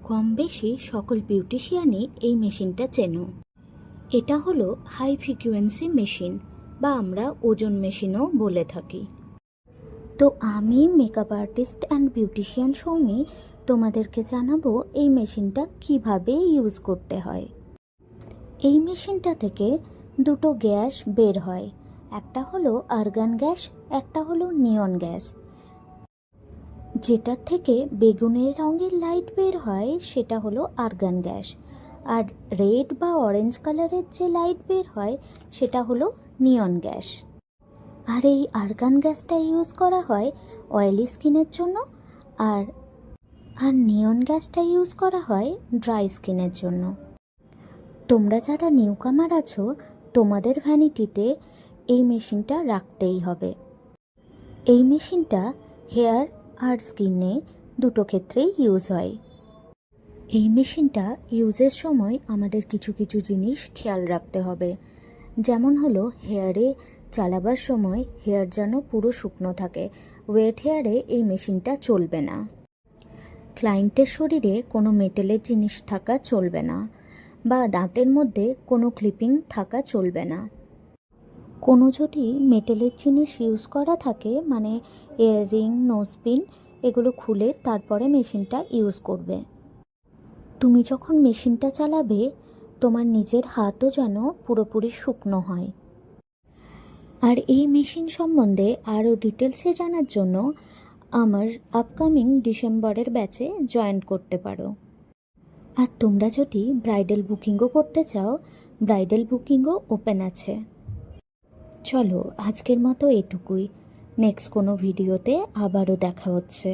কম বেশি সকল বিউটিশিয়ানই এই মেশিনটা চেনো। এটা হলো হাই ফ্রিকোয়েন্সি মেশিন বা আমরা ওজন মেশিনও বলে থাকি। তো আমি makeup artist and beautician Soumi তোমাদেরকে জানাবো এই মেশিনটা কিভাবে ইউজ করতে হয়। এই মেশিনটা থেকে দুটো গ্যাস বের হয়, একটা হলো আর্গান গ্যাস, একটা হলো নিয়ন গ্যাস। যেটার থেকে বেগুনের রঙের লাইট বের হয় সেটা হলো আর্গান গ্যাস, আর রেড বা অরেঞ্জ কালারের যে লাইট বের হয় সেটা হলো নিয়ন গ্যাস। আর এই আর্গান গ্যাসটা ইউজ করা হয় অয়েলি স্কিনের জন্য, আর নিয়ন গ্যাসটা ইউজ করা হয় ড্রাই স্কিনের জন্য। তোমরা যারা নিউকামার আছো তোমাদের ভ্যানিটিতে এই মেশিনটা রাখতেই হবে। এই মেশিনটা হেয়ার আর স্কিনে দুটো ক্ষেত্রেই ইউজ হয়। এই মেশিনটা ইউজের সময় আমাদের কিছু কিছু জিনিস খেয়াল রাখতে হবে, যেমন হলো হেয়ারে চালাবার সময় হেয়ার যেন পুরো শুকনো থাকে। ওয়েট হেয়ারে এই মেশিনটা চলবে না। ক্লায়েন্টের শরীরে কোনো মেটেলের জিনিস থাকা চলবে না, বা দাঁতের মধ্যে কোনো ক্লিপিং থাকা চলবে না। কোনো যদি মেটেলের জিনিস ইউজ করা থাকে, মানে ইয়াররিং, নোজপিন, এগুলো খুলে তারপরে মেশিনটা ইউজ করবে। তুমি যখন মেশিনটা চালাবে তোমার নিজের হাতও যেন পুরোপুরি শুকনো হয়। আর এই মেশিন সম্বন্ধে আরও ডিটেলসে জানার জন্য আমার আপকামিং ডিসেম্বরের ব্যাচে জয়েন করতে পারো। আর তোমরা যদি ব্রাইডাল বুকিংও করতে চাও, ব্রাইডাল বুকিংও ওপেন আছে। চলো আজকের মতো এটুকুই, নেক্সট কোনো ভিডিওতে আবারও দেখা হচ্ছে।